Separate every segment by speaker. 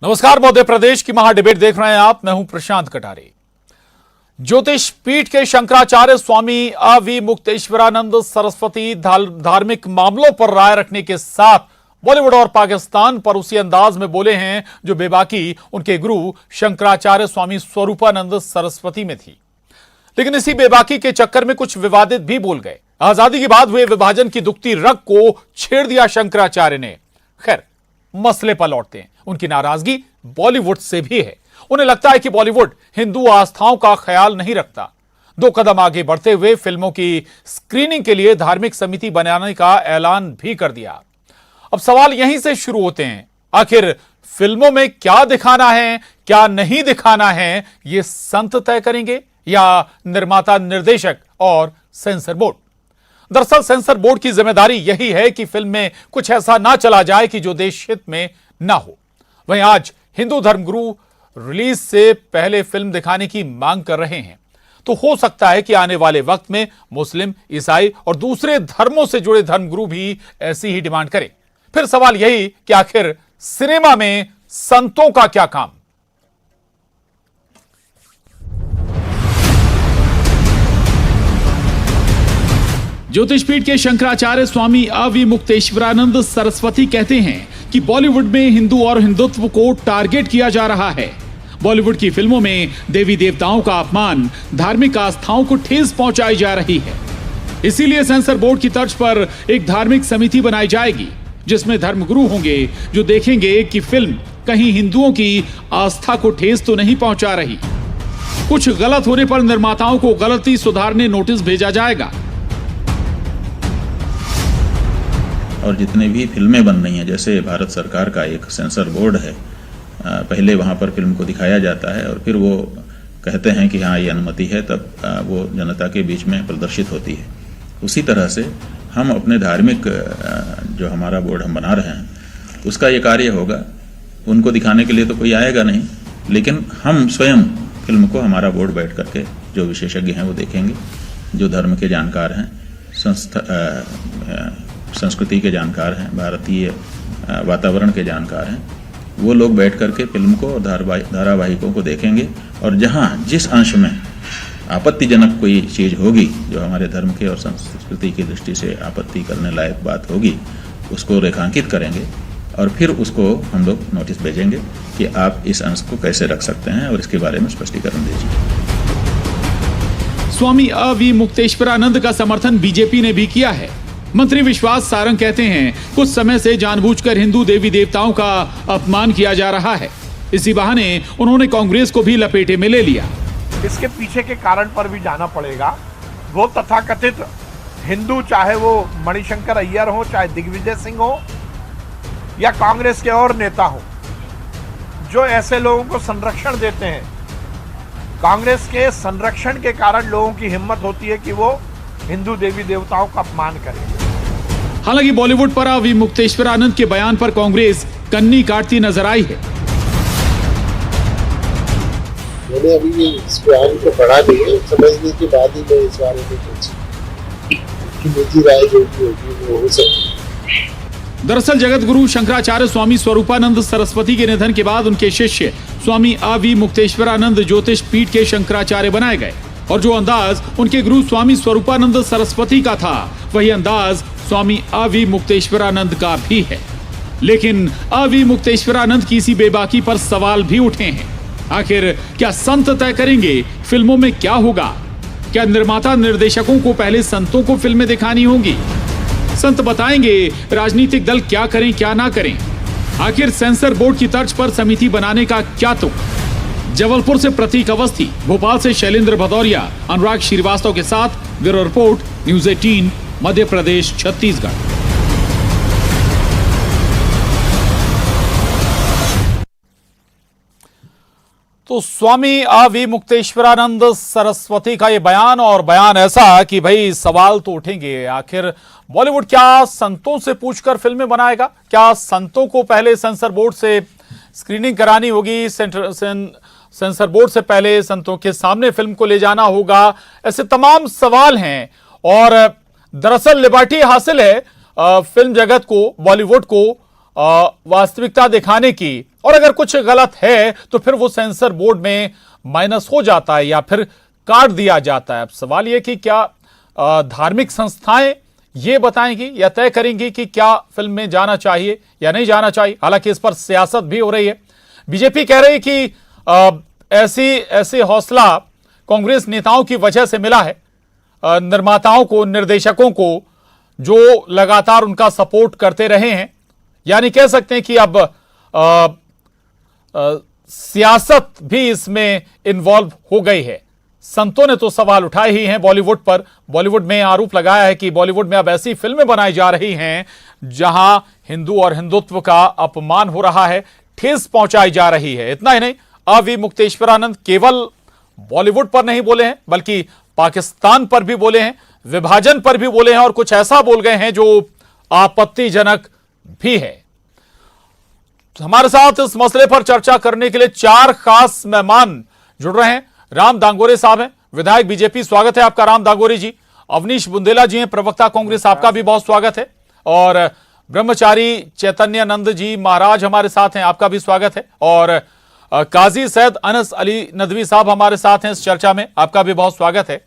Speaker 1: नमस्कार, मध्य प्रदेश की महा डिबेट देख रहे हैं आप। मैं हूं प्रशांत कटारे। ज्योतिष पीठ के शंकराचार्य स्वामी अविमुक्तेश्वरानंद सरस्वती धार्मिक मामलों पर राय रखने के साथ बॉलीवुड और पाकिस्तान पर उसी अंदाज में बोले हैं जो बेबाकी उनके गुरु शंकराचार्य स्वामी स्वरूपानंद सरस्वती में थी। लेकिन इसी बेबाकी के चक्कर में कुछ विवादित भी बोल गए। आजादी के बाद हुए विभाजन की दुखती रग को छेड़ दिया शंकराचार्य ने। खैर, मसले पर लौटते हैं। उनकी नाराजगी बॉलीवुड से भी है। उन्हें लगता है कि बॉलीवुड हिंदू आस्थाओं का ख्याल नहीं रखता। 2 कदम आगे बढ़ते हुए फिल्मों की स्क्रीनिंग के लिए धार्मिक समिति बनाने का ऐलान भी कर दिया। अब सवाल यहीं से शुरू होते हैं, आखिर फिल्मों में क्या दिखाना है, क्या नहीं दिखाना है, ये संत तय करेंगे या निर्माता, निर्देशक और सेंसर बोर्ड? दरअसल सेंसर बोर्ड की जिम्मेदारी यही है कि फिल्म में कुछ ऐसा ना चला जाए कि जो देश हित में ना हो। वहीं आज हिंदू धर्मगुरु रिलीज से पहले फिल्म दिखाने की मांग कर रहे हैं, तो हो सकता है कि आने वाले वक्त में मुस्लिम, ईसाई और दूसरे धर्मों से जुड़े धर्मगुरु भी ऐसी ही डिमांड करें। फिर सवाल यही कि आखिर सिनेमा में संतों का क्या काम? ज्योतिषपीठ के शंकराचार्य स्वामी अविमुक्तेश्वरानंद सरस्वती कहते हैं कि बॉलीवुड में हिंदू और हिंदुत्व को टारगेट किया जा रहा है। बॉलीवुड की फिल्मों में देवी देवताओं का अपमान, धार्मिक आस्थाओं को ठेस पहुंचाई जा रही है। इसीलिए सेंसर बोर्ड की तर्ज पर एक धार्मिक समिति बनाई जाएगी, जिसमें धर्मगुरु होंगे जो देखेंगे कि फिल्म कहीं हिंदुओं की आस्था को ठेस तो नहीं पहुंचा रही। कुछ गलत होने पर निर्माताओं को गलती सुधारने नोटिस भेजा जाएगा।
Speaker 2: और जितने भी फिल्में बन रही हैं, जैसे भारत सरकार का एक सेंसर बोर्ड है, पहले वहाँ पर फिल्म को दिखाया जाता है और फिर वो कहते हैं कि हाँ ये अनुमति है, तब वो जनता के बीच में प्रदर्शित होती है। उसी तरह से हम अपने धार्मिक जो हमारा बोर्ड हम बना रहे हैं, उसका ये कार्य होगा। उनको दिखाने के लिए तो कोई आएगा नहीं, लेकिन हम स्वयं फिल्म को, हमारा बोर्ड बैठ करके जो विशेषज्ञ हैं वो देखेंगे, जो धर्म के जानकार हैं, संस्कृति के जानकार हैं, भारतीय वातावरण के जानकार हैं, वो लोग बैठ करके फिल्म को और धारावाहिकों को देखेंगे। और जहाँ जिस अंश में आपत्तिजनक कोई चीज़ होगी, जो हमारे धर्म के और संस्कृति की दृष्टि से आपत्ति करने लायक बात होगी, उसको रेखांकित करेंगे और फिर उसको हम लोग नोटिस भेजेंगे कि आप इस अंश को कैसे रख सकते हैं और इसके बारे में स्पष्टीकरण दीजिए।
Speaker 1: स्वामी अविमुक्तेश्वरानंद का समर्थन बीजेपी ने भी किया है। मंत्री विश्वास सारंग कहते हैं, कुछ समय से जानबूझकर हिंदू देवी देवताओं का अपमान किया जा रहा है। इसी बहाने उन्होंने कांग्रेस को भी लपेटे में ले लिया।
Speaker 3: इसके पीछे के कारण पर भी जाना पड़ेगा। वो तथाकथित हिंदू, चाहे वो मणिशंकर अय्यर हो, चाहे दिग्विजय सिंह हो या कांग्रेस के और नेता हो, जो ऐसे लोगों को संरक्षण देते हैं, कांग्रेस के संरक्षण के कारण लोगों की हिम्मत होती है कि वो हिंदू देवी देवताओं का अपमान करें।
Speaker 1: हालांकि बॉलीवुड पर अविमुक्तेश्वरानंद के बयान पर कांग्रेस कन्नी काटती नजर आई है।
Speaker 4: मैंने अभी इस बयान को पढ़ा नहीं है, समझने के बाद ही मैं इस बारे में सोची कि मेरी राय जो भी होगी वो हो सकती है।
Speaker 1: दरअसल जगत गुरु शंकराचार्य स्वामी स्वरूपानंद सरस्वती के निधन के बाद उनके शिष्य स्वामी अविमुक्तेश्वरानंद ज्योतिष पीठ के शंकराचार्य बनाए गए और जो अंदाज उनके गुरु स्वामी स्वरूपानंद सरस्वती का था, वही अंदाज स्वामी अविमुक्तेश्वरानंद का भी है। लेकिन अविमुक्तेश्वरानंद की इसी बेबाकी पर सवाल भी उठे हैं। आखिर क्या संत तय करेंगे फिल्मों में क्या होगा? क्या निर्माता, निर्देशकों को पहले संतों को फिल्में दिखानी होंगी? संत बताएंगे राजनीतिक दल क्या करें, क्या ना करें? आखिर सेंसर बोर्ड की तर्ज पर समिति बनाने का क्या तुक? जबलपुर से प्रतीक अवस्थी, भोपाल से शैलेंद्र भदौरिया, अनुराग श्रीवास्तव के साथ bureau report, news 18, Madhya Pradesh, Chhattisgarh. तो स्वामी अविमुक्तेश्वरानंद सरस्वती का ये बयान, और बयान ऐसा कि भाई सवाल तो उठेंगे। आखिर बॉलीवुड क्या संतों से पूछकर फिल्में बनाएगा? क्या संतों को पहले सेंसर बोर्ड से स्क्रीनिंग करानी होगी? सेंसर बोर्ड से पहले संतों के सामने फिल्म को ले जाना होगा? ऐसे तमाम सवाल हैं। और दरअसल लिबर्टी हासिल है फिल्म जगत को, बॉलीवुड को वास्तविकता दिखाने की, और अगर कुछ गलत है तो फिर वो सेंसर बोर्ड में माइनस हो जाता है या फिर काट दिया जाता है। अब सवाल यह कि क्या धार्मिक संस्थाएं ये बताएंगी या तय करेंगी कि क्या फिल्म में जाना चाहिए या नहीं जाना चाहिए। हालांकि इस पर सियासत भी हो रही है। बीजेपी कह रही है कि ऐसी हौसला कांग्रेस नेताओं की वजह से मिला है, निर्माताओं को, निर्देशकों को, जो लगातार उनका सपोर्ट करते रहे हैं। यानी कह सकते हैं कि अब सियासत भी इसमें इन्वॉल्व हो गई है। संतों ने तो सवाल उठाए ही हैं बॉलीवुड पर। बॉलीवुड में आरोप लगाया है कि बॉलीवुड में अब ऐसी फिल्में बनाई जा रही हैं जहां हिंदू और हिंदुत्व का अपमान हो रहा है, ठेस पहुंचाई जा रही है। इतना ही नहीं, अवी मुक्तेश्वरानंद केवल बॉलीवुड पर नहीं बोले हैं बल्कि पाकिस्तान पर भी बोले हैं, विभाजन पर भी बोले हैं, और कुछ ऐसा बोल गए हैं जो आपत्तिजनक भी है। हमारे साथ इस मसले पर चर्चा करने के लिए 4 खास मेहमान जुड़ रहे हैं। राम दांगोरे साहब हैं, विधायक बीजेपी, स्वागत है आपका राम दांगोरे जी। अवनीश बुंदेला जी हैं, प्रवक्ता कांग्रेस, आपका भी बहुत स्वागत है। और ब्रह्मचारी चैतन्यानंद जी महाराज हमारे साथ हैं, आपका भी स्वागत है। और काजी सैयद अनस अली नदवी साहब हमारे साथ हैं इस चर्चा में, आपका भी बहुत स्वागत है।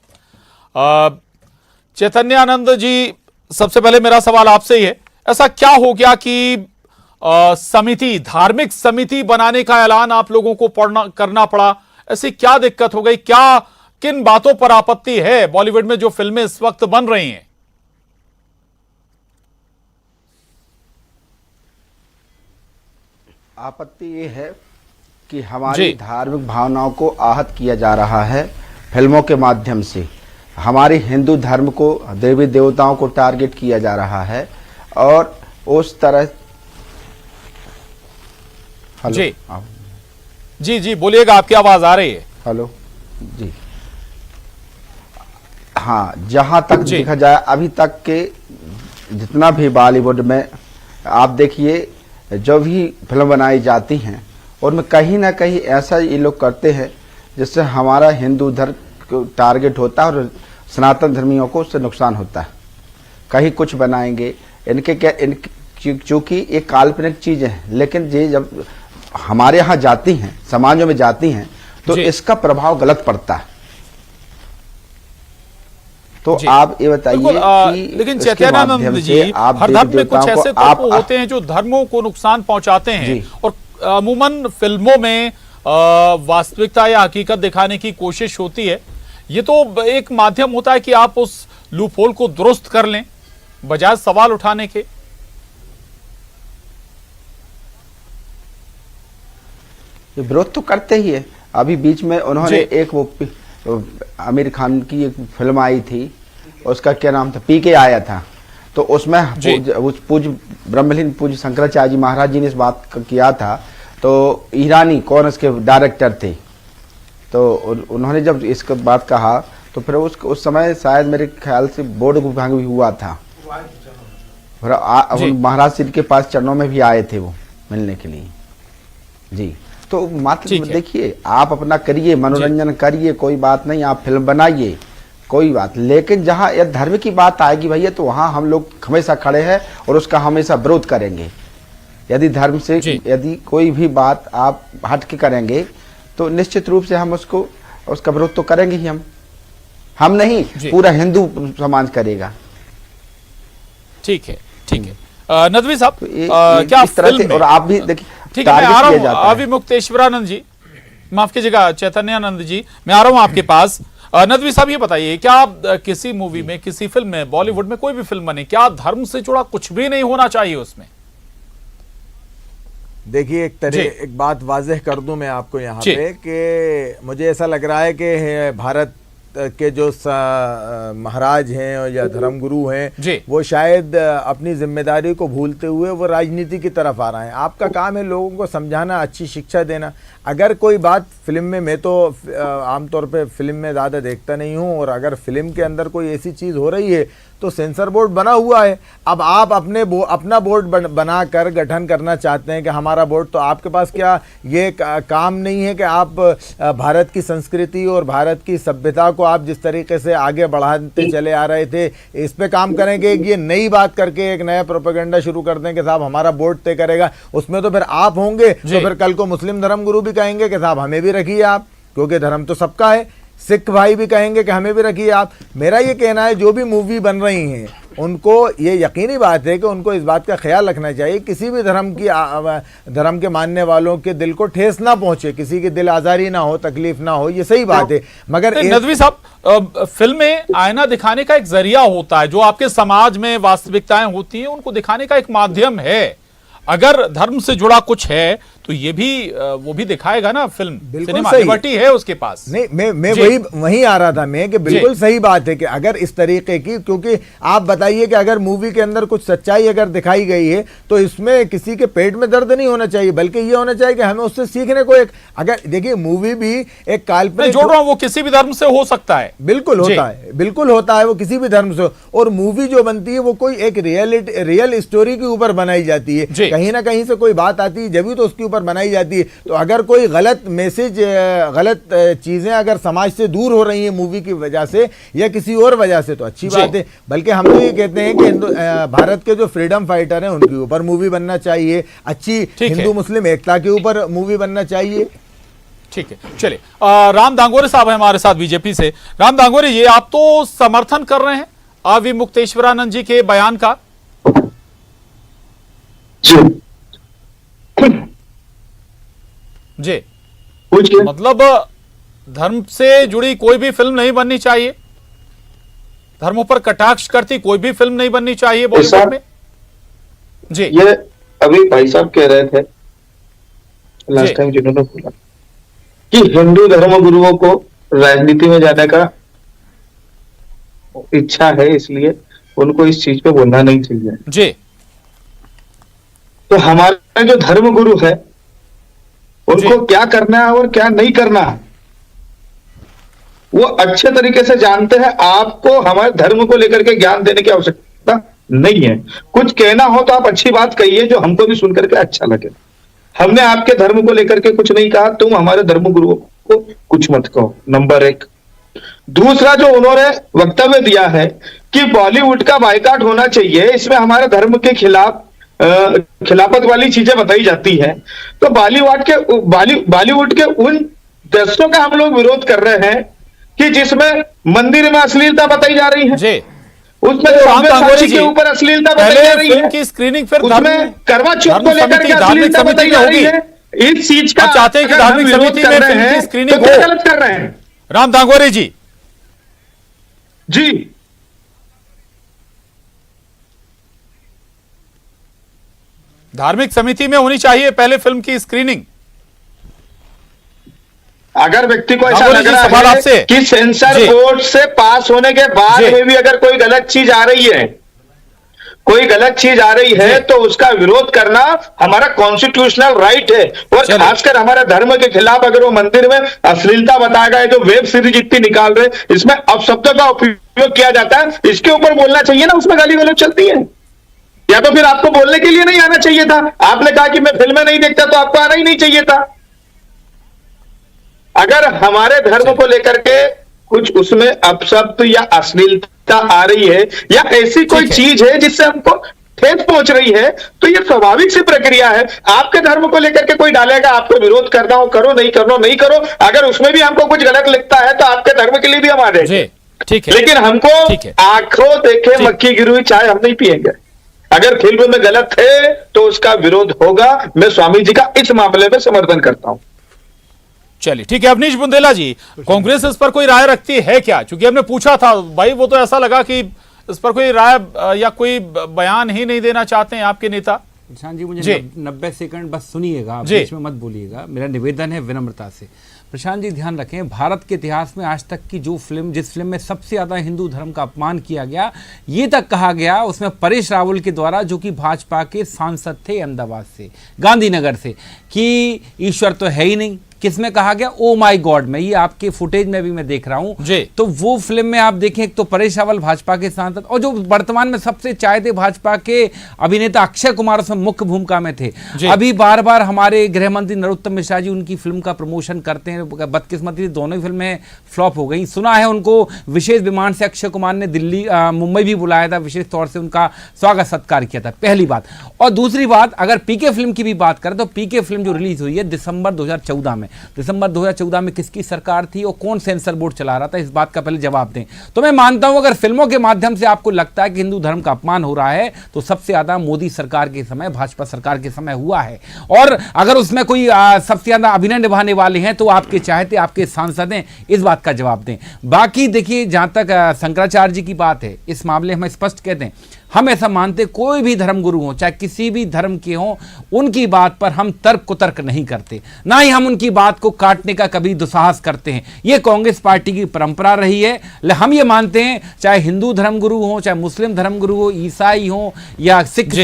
Speaker 1: चैतन्यानंद जी, सबसे पहले मेरा सवाल आपसे ही है, ऐसा क्या हो गया कि समिति, धार्मिक समिति बनाने का ऐलान आप लोगों को करना पड़ा? ऐसी क्या दिक्कत हो गई? क्या, किन बातों पर आपत्ति है बॉलीवुड में जो फिल्में इस वक्त बन रही हैं?
Speaker 5: आपत्ति ये है कि हमारी धार्मिक भावनाओं को आहत किया जा रहा है फिल्मों के माध्यम से। हमारे हिंदू धर्म को, देवी देवताओं को टारगेट किया जा रहा है। और उस तरह
Speaker 1: जी बोलिएगा, आपकी आवाज आ रही है।
Speaker 5: हेलो जी। हाँ, जहां तक देखा जाए अभी तक के जितना भी बॉलीवुड में आप देखिए, जो भी फिल्म बनाई जाती हैं उनमें कहीं ना कहीं ऐसा ये लोग करते हैं जिससे हमारा हिंदू धर्म को टारगेट होता है और सनातन धर्मियों को उससे नुकसान होता है। कहीं कुछ बनाएंगे, इनके क्या, चूंकि ये काल्पनिक चीजें हैं, लेकिन ये जब हमारे यहाँ जाती हैं, समाजों में जाती हैं, तो इसका प्रभाव गलत पड़ता है। तो आप ये बताइए कि
Speaker 1: लेकिन चैतन्यानंद जी, हर धर्म में कुछ ऐसे तत्व होते हैं जो धर्मों को नुकसान पहुंचाते हैं, और अमूमन फिल्मों में वास्तविकता या हकीकत दिखाने की कोशिश होती है। ये तो एक माध्यम होता है कि आप उस लूपहोल को दुरुस्त कर लें बजाय सवाल उठाने के।
Speaker 5: विरोध तो करते ही है। अभी बीच में उन्होंने एक वो आमिर खान की एक फिल्म आई थी, उसका क्या नाम था, पीके आया था, तो उसमें पूज्य ब्रह्मलीन पूज्य शंकराचार्य जी महाराज जी ने इस बात किया था। तो ईरानी कौन इसके डायरेक्टर थे, तो उन्होंने जब इसका बात कहा तो फिर उस समय शायद मेरे ख्याल से बोर्ड विभाग भी हुआ था, महाराज जी के पास चरणों में भी आए थे वो मिलने के लिए जी। तो मात्र देखिए, आप अपना करिए, मनोरंजन करिए, कोई बात नहीं, आप फिल्म बनाइए, कोई बात, लेकिन जहां यह धर्म की बात आएगी भैया, तो वहां हम लोग हमेशा खड़े हैं और उसका हमेशा विरोध करेंगे। यदि धर्म से यदि कोई भी बात आप हट के करेंगे तो निश्चित रूप से हम उसका विरोध तो करेंगे ही। हम नहीं, पूरा हिंदू समाज करेगा।
Speaker 1: ठीक है, ठीक है। नदवी साहब, क्या
Speaker 5: इस तरह से, और आप भी देखिए,
Speaker 1: ठीक है, मैं आ रहा हूं अभी मुक्तेश्वरानंद जी, माफ कीजिएगा चैतन्यानंद जी, मैं आ रहा हूं आपके पास। नदवी साहब, ये बताइए, क्या किसी मूवी में, किसी फिल्म में, बॉलीवुड में कोई भी फिल्म बने, क्या धर्म से जुड़ा कुछ भी नहीं होना चाहिए उसमें?
Speaker 6: देखिए, एक बात वाजह कर दूं मैं आपको यहाँ पे कि मुझे ऐसा लग रहा है कि भारत के जो महाराज हैं या धर्मगुरु हैं, वो शायद अपनी जिम्मेदारी को भूलते हुए वो राजनीति की तरफ आ रहे हैं। आपका काम है लोगों को समझाना, अच्छी शिक्षा देना। अगर कोई बात फिल्म में, मैं तो आमतौर पे फिल्म में ज़्यादा देखता नहीं हूँ, और अगर फिल्म के अंदर कोई ऐसी चीज़ हो रही है तो सेंसर बोर्ड बना हुआ है। अब आप अपना बोर्ड बनाकर गठन करना चाहते हैं कि हमारा बोर्ड, तो आपके पास क्या ये काम नहीं है कि आप भारत की संस्कृति और भारत की सभ्यता को आप जिस तरीके से आगे बढ़ाते चले आ रहे थे इस पे काम करेंगे? ये नई बात करके एक नया प्रोपेगेंडा शुरू कर दें कि साहब हमारा बोर्ड तय करेगा, उसमें तो फिर आप होंगे, तो फिर कल को मुस्लिम धर्मगुरु भी कहेंगे कि साहब हमें भी रखिए आप, क्योंकि धर्म तो सबका है। सिख भाई भी कहेंगे कि हमें भी रखिए आप। मेरा ये कहना है जो भी मूवी बन रही हैं उनको ये यकीनी बात है कि उनको इस बात का ख्याल रखना चाहिए किसी भी धर्म के मानने वालों के दिल को ठेस ना पहुंचे, किसी की दिल आजारी ना हो, तकलीफ ना हो, ये सही बात है। मगर
Speaker 1: नदवी साहब, फिल्म में आईना दिखाने का एक जरिया होता है, जो आपके समाज में वास्तविकताएं होती हैं उनको दिखाने का एक माध्यम है। अगर धर्म से जुड़ा कुछ है तो ये भी वो भी दिखाएगा ना फिल्म, सिनेमा लिबर्टी है उसके पास।
Speaker 6: नहीं, मैं वही आ रहा था मैं कि बिल्कुल सही बात है कि अगर इस तरीके की, क्योंकि आप बताइए कि अगर मूवी के अंदर कुछ सच्चाई अगर दिखाई गई है तो इसमें किसी के पेट में दर्द नहीं होना चाहिए, बल्कि ये होना चाहिए कि हमें उससे सीखने को एक, अगर देखिए मूवी भी एक काल्पनिक,
Speaker 1: जोड़ रहा हूं, वो किसी भी धर्म से हो सकता है,
Speaker 6: बिल्कुल होता है, बिल्कुल होता है, वो किसी भी धर्म से। और मूवी जो बनती है वो कोई एक रियल स्टोरी के ऊपर बनाई जाती है, कहीं ना कहीं से कोई बात आती है जब भी तो उसके ऊपर बनाई जाती है। तो अगर कोई गलत मैसेज, गलत चीजें अगर समाज से दूर हो रही हैं मूवी की वजह से या किसी और वजह से, तो अच्छी बात है। बल्कि हम तो ये कहते हैं कि भारत के जो फ्रीडम फाइटर हैं उनके ऊपर मूवी बनना चाहिए, अच्छी हिंदू मुस्लिम एकता के ऊपर मूवी बनना चाहिए।
Speaker 1: ठीक है, चलिए राम दांगोरे साहब है हमारे साथ बीजेपी से। राम दांगोरे, ये आप तो समर्थन कर रहे हैं आवी मुक्तेश्वरानंद जी के बयान का? जी, मतलब धर्म से जुड़ी कोई भी फिल्म नहीं बननी चाहिए, धर्मों पर कटाक्ष करती कोई भी फिल्म नहीं बननी चाहिए बॉलीवुड में? जी,
Speaker 7: ये अभी भाई साहब कह रहे थे लास्ट टाइम जिन्होंने बोला कि हिंदू धर्म गुरुओं को राजनीति में जाने का इच्छा है, इसलिए उनको इस चीज पे बोलना नहीं चाहिए।
Speaker 1: जी,
Speaker 7: तो हमारे जो धर्म गुरु है उनको क्या करना है और क्या नहीं करना है वो अच्छे तरीके से जानते हैं। आपको हमारे धर्म को लेकर के ज्ञान देने की आवश्यकता नहीं है। कुछ कहना हो तो आप अच्छी बात कहिए जो हमको भी सुनकर के अच्छा लगे। हमने आपके धर्म को लेकर के कुछ नहीं कहा, तुम हमारे धर्म गुरुओं को कुछ मत कहो, नंबर एक। दूसरा, जो उन्होंने वक्तव्य दिया है कि बॉलीवुड का बायकॉट होना चाहिए, इसमें हमारे धर्म के खिलाफ खिलाफत वाली चीजें बताई जाती है। तो बॉलीवुड के उन दृश्यों का हम लोग विरोध कर रहे हैं कि जिसमें मंदिर में अश्लीलता बताई जा रही है, उसमें साक्षी के ऊपर अश्लीलता बताई जा रही है,
Speaker 1: की स्क्रीनिंग फिर
Speaker 7: उसमें करवा चौथ को लेकर के अश्लीलता बताई जा रही है। इस चीज का
Speaker 1: चाहते हैं कि धार्मिक समिति में फिल्म की स्क्रीनिंग हो,
Speaker 7: गलत कर रहे हैं
Speaker 1: राम दांगोरे जी।
Speaker 7: जी,
Speaker 1: धार्मिक समिति में होनी चाहिए पहले फिल्म की स्क्रीनिंग।
Speaker 7: अगर व्यक्ति को ऐसा लग रहा है कि सेंसर बोर्ड से पास होने के बाद में भी अगर कोई गलत चीज आ रही है, तो उसका विरोध करना हमारा कॉन्स्टिट्यूशनल राइट है। और खासकर हमारे धर्म के खिलाफ अगर वो मंदिर में अश्लीलता बताया गया, जो वेब सीरीज इतनी निकाल रहे, इसमें अपशब्दों का उपयोग किया जाता है, इसके ऊपर बोलना चाहिए ना। उसमें गाली गलौज चलती है, या तो फिर आपको बोलने के लिए नहीं आना चाहिए था। आपने कहा कि मैं फिल्में नहीं देखता, तो आपको आना ही नहीं चाहिए था। अगर हमारे धर्म को लेकर के कुछ उसमें अपशब्द या अश्लीलता आ रही है या ऐसी कोई चीज है जिससे हमको ठेस पहुंच रही है, तो ये स्वाभाविक सी प्रक्रिया है। आपके धर्म को लेकर के कोई डालेगा, आपको विरोध करना हो करो, नहीं करना नहीं करो। अगर उसमें भी हमको कुछ गलत लगता है तो आपके धर्म के लिए भी हम आ जाएंगे,
Speaker 1: ठीक है।
Speaker 7: लेकिन हमको आंखों देखे मक्खी गिरी हुई चाय हम नहीं पिएंगे। अगर फिल्म में गलत है तो उसका विरोध होगा। मैं स्वामी जी का इस मामले में समर्थन करता हूं।
Speaker 1: चलिए ठीक है। अवनीश बुंदेला जी, कांग्रेस इस पर कोई राय रखती है क्या? क्योंकि हमने पूछा था भाई, वो तो ऐसा लगा कि इस पर कोई राय या कोई बयान ही नहीं देना चाहते हैं आपके नेता।
Speaker 8: प्रशांत जी, मुझे 90 सेकंड बस सुनिएगा, बीच में मत बोलिएगा, मेरा निवेदन है विनम्रता से। प्रशांत जी ध्यान रखें, भारत के इतिहास में आज तक की जो फिल्म, जिस फिल्म में सबसे ज्यादा हिंदू धर्म का अपमान किया गया, ये तक कहा गया उसमें परेश रावल के द्वारा, जो कि भाजपा के सांसद थे अहमदाबाद से, गांधीनगर से, कि ईश्वर तो है ही नहीं, किसमें कहा गया, ओ माय गॉड में, ये आपके फुटेज में भी मैं देख रहा हूं। तो वो फिल्म में आप देखें, एक तो परेश रावल भाजपा के सांसद, और जो वर्तमान में सबसे चाहे थे भाजपा के अभिनेता अक्षय कुमार उसमें मुख्य भूमिका में थे। अभी बार बार हमारे गृह मंत्री नरोत्तम मिश्रा जी उनकी फिल्म का प्रमोशन करते हैं, बदकिस्मती दोनों ही फिल्में फ्लॉप हो गई। सुना है उनको विशेष विमान से अक्षय कुमार ने दिल्ली मुंबई भी बुलाया था, विशेष तौर से उनका स्वागत सत्कार किया था, पहली बात। और दूसरी बात, अगर पीके फिल्म की भी बात करें तो पीके फिल्म जो रिलीज हुई है दिसंबर 2014 में, दिसंबर 2014 में किसकी सरकार थी और कौन सेंसर बोर्ड चला रहा था, इस बात का पहले जवाब दें। तो मैं मानता हूं अगर फिल्मों के माध्यम से आपको लगता है कि हिंदू धर्म का अपमान हो रहा है तो सबसे ज्यादा मोदी सरकार के समय, भाजपा सरकार के समय हुआ है। और अगर उसमें कोई सबसे ज्यादा अभिनय निभाने वाले हैं तो आपके चाहते, आपके सांसद हैं, इस बात का जवाब दें। बाकी देखिए, जहां तक शंकराचार्य जी की बात है, इस मामले में स्पष्ट कहते हैं, हम ऐसा मानते कोई भी धर्मगुरु हो, चाहे किसी भी धर्म के हो, उनकी बात पर हम तर्क कुतर्क नहीं करते, ना ही हम उनकी बात को काटने का कभी दुस्साहस करते हैं। यह कांग्रेस पार्टी की परंपरा रही है। हम ये मानते हैं चाहे हिंदू धर्मगुरु हो, चाहे मुस्लिम धर्मगुरु हो, ईसाई हो या सिख,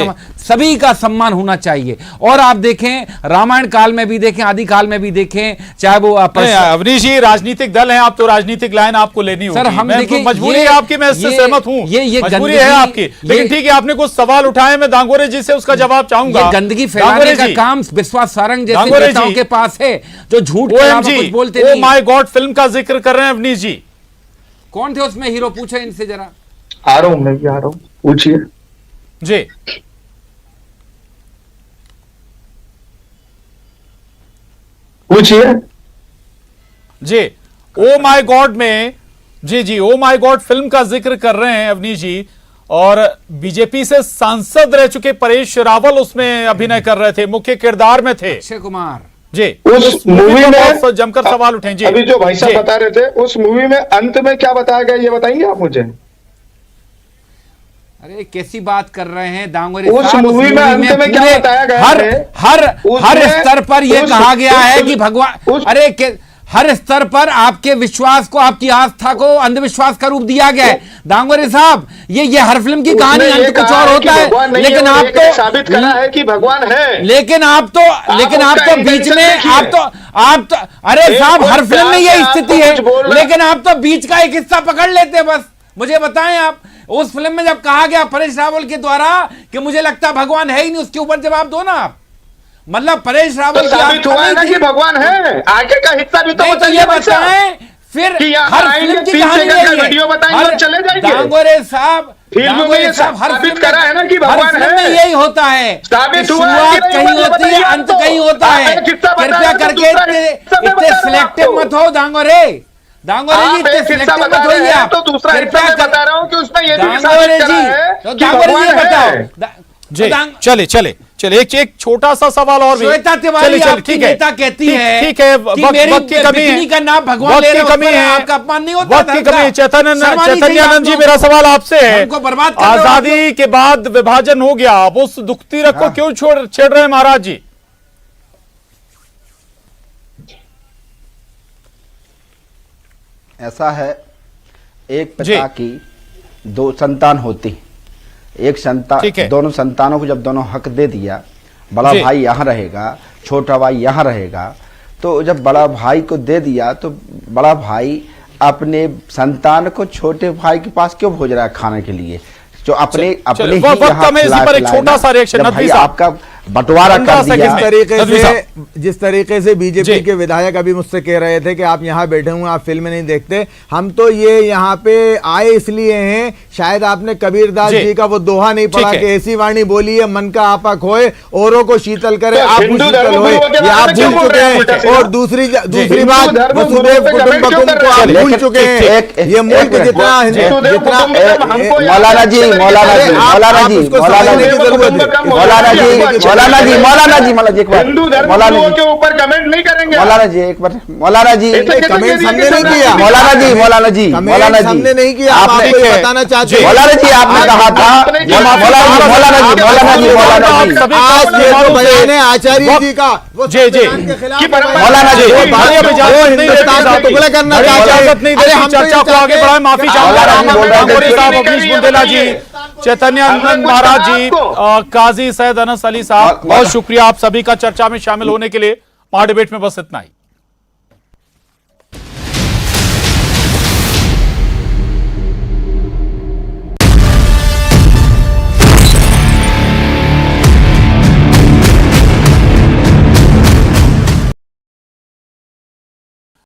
Speaker 8: सभी का सम्मान होना चाहिए। और आप देखें रामायण काल में भी देखें, आदि काल में भी देखें, चाहे वो
Speaker 1: अवनीश जी राजनीतिक दल है, आप तो राजनीतिक लाइन आपको लेनी होगी।
Speaker 8: सर हम देखिए,
Speaker 1: मजबूरी है आपकी, मैं इससे सहमत हूं, ये मजबूरी है आपकी। लेकिन ठीक है, आपने कुछ सवाल उठाए, मैं दांगोरे जी से उसका जवाब चाहूंगा।
Speaker 8: ये गंदगी फैलाने का काम विश्वास सारंग जैसे नेताओं के पास है जो झूठ के अलावा कुछ बोलते नहीं।
Speaker 1: ओ माय गॉड फिल्म का जिक्र कर रहे हैं अवनीश जी,
Speaker 8: कौन थे उसमें हीरो, पूछे इनसे जरा।
Speaker 7: आ रहा हूं, मैं भी आ रहा हूं, पूछिए
Speaker 1: जी।
Speaker 7: पूछिए
Speaker 1: जी। ओ माय गॉड में, जी ओ माय गॉड फिल्म का जिक्र कर रहे हैं अवनीश जी, और बीजेपी से सांसद रह चुके परेश रावल उसमें अभिनय कर रहे थे, मुख्य किरदार में थे
Speaker 8: अक्षय कुमार
Speaker 7: जी। उस मूवी में
Speaker 1: जमकर सवाल उठे जी।
Speaker 7: अभी जो भाई साहब बता रहे थे, उस मूवी में अंत में क्या बताया गया, ये बताएंगे आप मुझे?
Speaker 8: अरे कैसी बात कर रहे हैं दांगोरे
Speaker 7: उस मूवी में अंत में क्या बताया गया?
Speaker 8: हर स्तर पर यह कहा गया है कि भगवान, अरे हर स्तर पर आपके विश्वास को, आपकी आस्था को अंधविश्वास का रूप दिया गया है। दांगोरे साहब, ये हर फिल्म की कहानी अंत कुछ और होता है, लेकिन आप तो
Speaker 7: साबित करा है कि भगवान है,
Speaker 8: लेकिन आप तो बीच में आप तो अरे साहब, हर फिल्म में यही स्थिति है, लेकिन आप तो बीच का एक हिस्सा पकड़ लेते हैं। बस मुझे बताएं, आप उस फिल्म में जब कहा गया परेश रावल के द्वारा कि मुझे लगता भगवान है ही नहीं, उसके ऊपर जवाब दो ना आप। मतलब परेश रावल
Speaker 7: तो साबित हुआ है ना कि भगवान है, आगे का हिस्सा भी तो
Speaker 8: बताइए। फिर हर फिल्म की कहानी
Speaker 7: वीडियो बताएंगे, चले जाएंगे।
Speaker 8: दांगोरे साहब,
Speaker 7: हर फिल्म करा है ना कि भगवान है,
Speaker 8: यही होता है,
Speaker 7: साबित हुआ,
Speaker 8: शुरुआत कहीं होती है, अंत कहीं होता है। कृपया करके इतने सिलेक्टिव मत हो दांगोरे जी, इतने सिलेक्टिव मत होइए आप।
Speaker 7: तो दूसरा हिस्सा मैं बता रहा हूं कि उसमें ये
Speaker 8: दांगोरे जी बताओ
Speaker 1: जी। चले एक छोटा सा सवाल और भी।
Speaker 8: श्वेता तिवारी आपकी नेता कहती है,
Speaker 1: ठीक है, वक्त की कमी है,
Speaker 8: का नाम भगवान ले रहे हो,
Speaker 1: कमी है,
Speaker 8: आपका अपमान नहीं होता,
Speaker 1: वक्त की कमी है। चैतन्यानंद जी, मेरा सवाल आपसे है, आजादी के बाद विभाजन हो गया, अब उस दुखती रख को क्यों छेड़ रहे हैं महाराज जी?
Speaker 5: ऐसा है, एक पिता की दो संतान होती, एक संतान, दोनों संतानों को जब दोनों हक दे दिया, बड़ा भाई यहाँ रहेगा, छोटा भाई यहाँ रहेगा, तो जब बड़ा भाई को दे दिया तो बड़ा भाई अपने संतान को छोटे भाई के पास क्यों भेज रहा है खाने के लिए, जो अपने ही
Speaker 1: छोटा सा रिएक्शन
Speaker 5: भाई आपका बंटवारा कर दिया।
Speaker 6: जिस तरीके से बीजेपी के विधायक अभी मुझसे कह रहे थे कि आप यहाँ बैठे हुए, आप फिल्म नहीं देखते, हम तो ये यहाँ पे आए इसलिए हैं, शायद आपने कबीरदास जी का वो दोहा नहीं पढ़ा कि ऐसी वाणी बोली है मन का आपा खोए, औरों को शीतल करे आप शीतल होए, ये आप भूल चुके हैं। और दूसरी बात, वसुदेव कुटुंबकम को आप भूल चुके हैं। ये मुल्क जितना
Speaker 5: मौलाना जी
Speaker 7: के ऊपर कमेंट नहीं करेंगे।
Speaker 5: मौलाना जी
Speaker 6: कमेंट हमने नहीं किया,
Speaker 5: मौलाना जी
Speaker 6: हमने नहीं किया, आपको बताना चाहते हैं।
Speaker 5: मौलाना जी आपने कहा था,
Speaker 6: आचार्य जी का
Speaker 5: मौलाना जी
Speaker 6: टुकड़ा करना चाहते हैं।
Speaker 1: चर्चा को आगे बढ़ाए, माफी चाहूंगा जी, चैतन्यानंद महाराज जी, काजी सैयद अनस अली साहब, बहुत शुक्रिया आप सभी का चर्चा में शामिल होने के लिए। महाडिबेट में बस इतना ही।